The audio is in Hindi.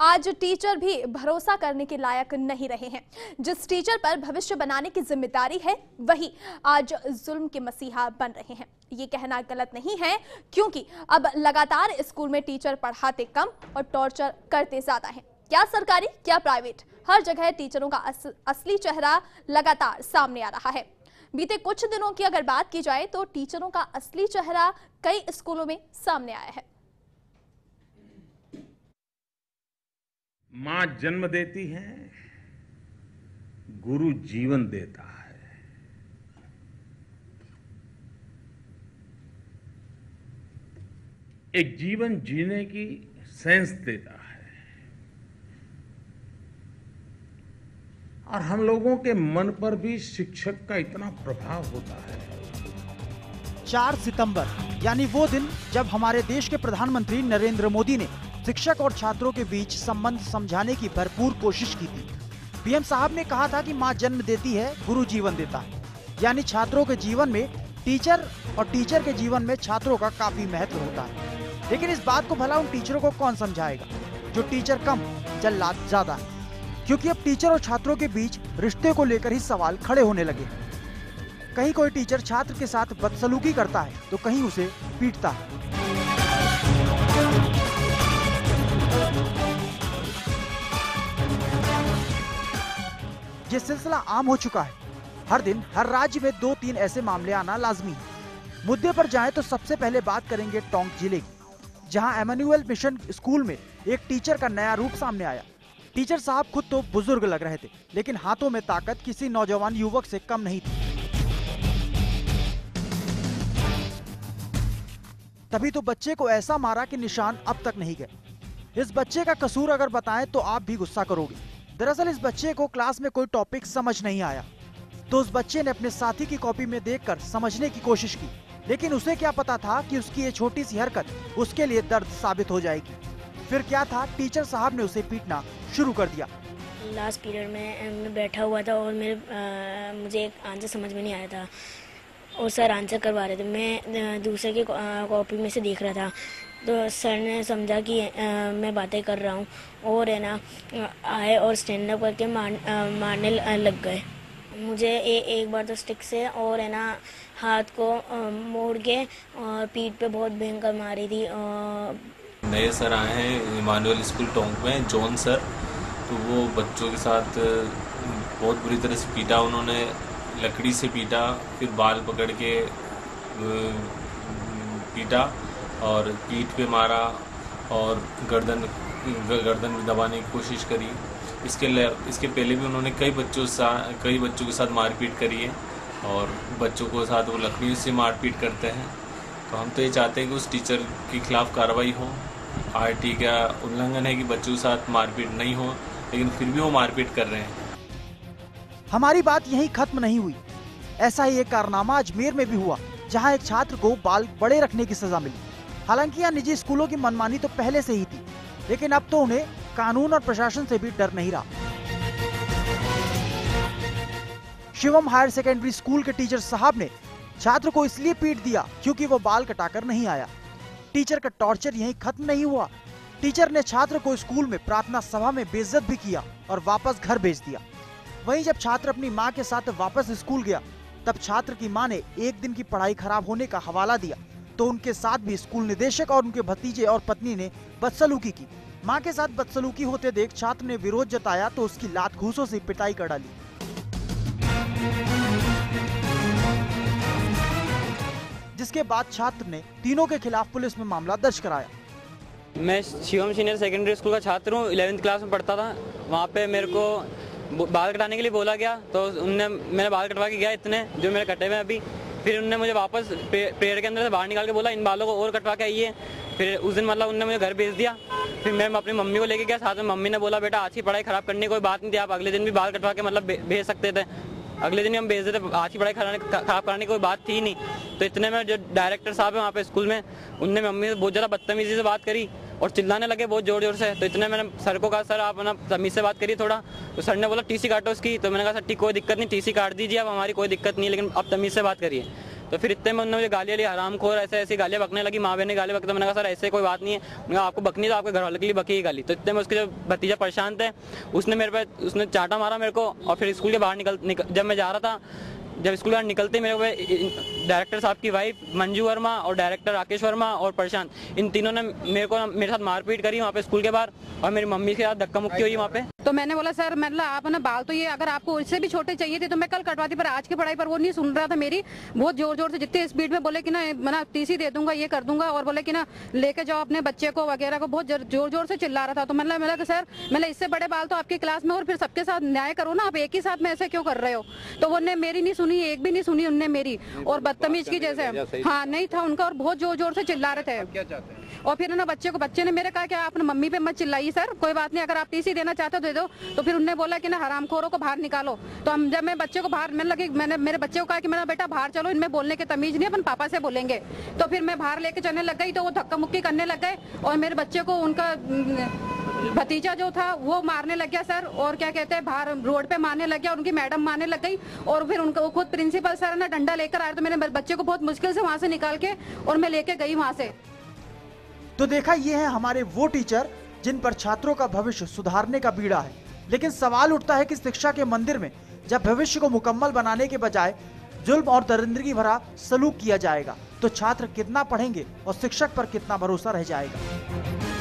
आज टीचर भी भरोसा करने के लायक नहीं रहे हैं। जिस टीचर पर भविष्य बनाने की जिम्मेदारी है वही आज जुल्म के मसीहा बन रहे हैं। ये कहना गलत नहीं है, क्योंकि अब लगातार स्कूल में टीचर पढ़ाते कम और टॉर्चर करते ज्यादा हैं। क्या सरकारी क्या प्राइवेट, हर जगह टीचरों का असली चेहरा लगातार सामने आ रहा है। बीते कुछ दिनों की अगर बात की जाए तो टीचरों का असली चेहरा कई स्कूलों में सामने आया है। मां जन्म देती है, गुरु जीवन देता है। एक जीवन जीने की सेंस देता है और हम लोगों के मन पर भी शिक्षक का इतना प्रभाव होता है। 4 सितंबर यानी वो दिन जब हमारे देश के प्रधानमंत्री नरेंद्र मोदी ने शिक्षक और छात्रों के बीच संबंध समझाने की भरपूर कोशिश की थी। पीएम साहब ने कहा था कि मां जन्म देती है, गुरु जीवन देता है। यानी छात्रों के जीवन में टीचर और टीचर के जीवन में छात्रों का काफी महत्व होता है। लेकिन इस बात को भला उन टीचरों को कौन समझाएगा जो टीचर कम जल्लाद ज्यादा है, क्योंकि अब टीचर और छात्रों के बीच रिश्ते को लेकर ही सवाल खड़े होने लगे हैं। कहीं कोई टीचर छात्र के साथ बदसलूकी करता है तो कहीं उसे पीटता है। ये सिलसिला आम हो चुका है। हर दिन हर राज्य में 2-3 ऐसे मामले आना लाजमी है। मुद्दे पर जाएं तो सबसे पहले बात करेंगे टोंक जिले की, जहां एमेन्युअल मिशन स्कूल में एक टीचर का नया रूप सामने आया। टीचर साहब खुद तो बुजुर्ग लग रहे थे, लेकिन हाथों में ताकत किसी नौजवान युवक से कम नहीं थी। तभी तो बच्चे को ऐसा मारा कि निशान अब तक नहीं गए। इस बच्चे का कसूर अगर बताएं तो आप भी गुस्सा करोगे। दरअसल इस बच्चे को क्लास में कोई टॉपिक समझ नहीं आया, तो उस बच्चे ने अपने साथी की कॉपी में देखकर समझने की कोशिश की, लेकिन उसे क्या पता था कि उसकी ये छोटी सी हरकत उसके लिए दर्द साबित हो जाएगी। फिर क्या था, टीचर साहब ने उसे पीटना शुरू कर दिया। लास्ट पीरियड में मैं बैठा हुआ था और मुझे एक आंसर समझ में नहीं आया था और सर आंसर करवा रहे थे। मैं दूसरे की कॉपी में से देख रहा था, तो सर ने समझा कि मैं बातें कर रहा हूँ और है ना आए और स्टैंड अप करके मारने लग गए मुझे। एक बार तो स्टिक से और है ना हाथ को मोड़ के और पीठ पे बहुत भयंकर मारी थी। नए सर आए हैं इमानुअल स्कूल टोंक में, जॉन सर। तो वो बच्चों के साथ बहुत बुरी तरह से पीटा उन्होंने, लकड़ी से पीटा, फिर बाल पकड़ के पीटा और पीठ पे मारा और गर्दन भी दबाने की कोशिश करी। इसके पहले भी उन्होंने कई बच्चों के साथ मारपीट करी है और बच्चों के साथ वो लकड़ियों से मारपीट करते हैं। तो हम तो ये चाहते हैं कि उस टीचर के खिलाफ कार्रवाई हो। आरटी का उल्लंघन है कि बच्चों के साथ मारपीट नहीं हो, लेकिन फिर भी वो मारपीट कर रहे हैं। हमारी बात यहीं खत्म नहीं हुई। ऐसा ही एक कारनामा अजमेर में भी हुआ, जहां एक छात्र को बाल बड़े रखने की सजा मिली। हालांकि यहाँ निजी स्कूलों की मनमानी तो पहले से ही थी, लेकिन अब तो उन्हें कानून और प्रशासन से भी डर नहीं रहा। शिवम हायर सेकेंडरी स्कूल के टीचर साहब ने छात्र को इसलिए पीट दिया क्योंकि वो बाल कटाकर नहीं आया। टीचर का टॉर्चर यहीं खत्म नहीं हुआ। टीचर ने छात्र को स्कूल में प्रार्थना सभा में बेइज्जत भी किया और वापस घर भेज दिया। वहीं जब छात्र अपनी मां के साथ वापस स्कूल गया, तब छात्र की मां ने एक दिन की पढ़ाई खराब होने का हवाला दिया, तो उनके साथ भी स्कूल निदेशक और उनके भतीजे और पत्नी ने बदसलूकी की। मां के साथ बदसलूकी होते देख छात्र ने विरोध जताया तो उसकी लात घूंसों से पिटाई कर डाली। जिसके बाद छात्र ने तीनों के खिलाफ पुलिस में मामला दर्ज कराया। मैं शिवम सीनियर सेकेंडरी स्कूल का छात्र हूँ। 11वीं क्लास में पढ़ता था। वहाँ पे मेरे को बाल कटाने के लिए बोला गया, तो मैंने बाल कटवा के गया इतने जो मेरे कटे हुए अभी। फिर उन्होंने मुझे वापस प्रेयर के अंदर से बाहर निकाल के बोला इन बालों को और कटवा के आइए। फिर उस दिन मतलब उन्होंने मुझे घर भेज दिया। फिर मैं अपनी मम्मी को लेके गया साथ में। मम्मी ने बोला बेटा आज की पढ़ाई खराब करने की कोई बात नहीं थी, आप अगले दिन भी बाल कटवा के मतलब भेज सकते थे। अगले दिन हम भेज देते, आज की पढ़ाई खराब कराने की कोई बात थी नहीं। तो इतने में जो डायरेक्टर साहब है वहाँ पे स्कूल में, उनने मम्मी से बहुत ज़्यादा बदतमीजी से बात करी और चिल्लाने लगे बहुत जोर जोर से। तो इतने मैंने सर को कहा सर आप ना तमीज़ से बात करिए थोड़ा। तो सर ने बोला टीसी काटो उसकी। तो मैंने कहा सर ठीक कोई दिक्कत नहीं, टीसी काट दीजिए, अब हमारी कोई दिक्कत नहीं है, लेकिन अब तमीज़ से बात करिए। तो फिर इतने में उन्होंने मुझे गालियाँ ली, हरामखोर, ऐसे ऐसी गालियाँ बकने लगी, माँ बहन ने गाली बकते। तो मैंने कहा सर ऐसे कोई बात नहीं है, मैंने कहा आपको बकनी तो आपके घर वाले के लिए बकी गाली। तो इतने में उसके जो भतीजा परेशान थे उसने मेरे पे उसने चाटा मारा मेरे को। और फिर स्कूल के बाहर जब मैं जा रहा था, जब स्कूल बाहर निकलते मेरे को डायरेक्टर साहब की वाइफ मंजू वर्मा और डायरेक्टर राकेश वर्मा और प्रशांत, इन तीनों ने मेरे साथ मारपीट करी वहाँ पे स्कूल के बाहर, और मेरी मम्मी के साथ धक्का मुक्की हुई वहाँ पे। तो मैंने बोला सर, मतलब आप ना बाल तो ये अगर आपको इससे भी छोटे चाहिए थे तो मैं कल कटवाती, पर आज की पढ़ाई पर वो नहीं सुन रहा था मेरी। बहुत जोर जोर से जितने स्पीड में बोले कि ना मैं टीसी दे दूंगा, ये कर दूंगा, और बोले कि ना लेके जाओ अपने बच्चे को वगैरह को, बहुत जोर जोर से चिल्ला रहा था। तो मतलब सर, मतलब इससे बड़े बाल तो आपकी क्लास में और फिर सबके साथ न्याय करो ना, आप एक ही साथ में ऐसे क्यों कर रहे हो। तो वो ने मेरी नहीं सुनी, एक भी नहीं सुनी उनने मेरी, और बदतमीज की जैसे हाँ नहीं था उनका, और बहुत जोर जोर से चिल्ला रहे थे। क्या चाहते हैं? और फिर ना बच्चे ने मेरे कहा कि आप मम्मी पे मत चिल्लाइए सर, कोई बात नहीं, अगर आप टीसी देना चाहते हो दे दो। तो फिर उन्होंने बोला कि ना हरामखोरों को बाहर निकालो। तो हम जब मैं बच्चे को बाहर, मैंने मेरे बच्चे को कहा कि मेरा बेटा बाहर चलो, इनमें बोलने की तमीज नहीं, अपन पापा से बोलेंगे। तो फिर मैं बाहर लेके चलने लग गई, तो वो धक्का मुक्की करने लग गए, और मेरे बच्चे को उनका भतीजा जो था वो मारने लग गया सर, और क्या कहते हैं बाहर रोड पे मारने लग गया, उनकी मैडम मारने लग गई, और फिर उनका खुद प्रिंसिपल सर ना डंडा लेकर आए। तो मैंने बच्चे को बहुत मुश्किल से वहां से निकाल के और मैं लेके गई वहां से। तो देखा, ये है हमारे वो टीचर जिन पर छात्रों का भविष्य सुधारने का बीड़ा है। लेकिन सवाल उठता है कि शिक्षा के मंदिर में जब भविष्य को मुकम्मल बनाने के बजाय जुल्म और दरिंदगी भरा सलूक किया जाएगा तो छात्र कितना पढ़ेंगे और शिक्षक पर कितना भरोसा रह जाएगा।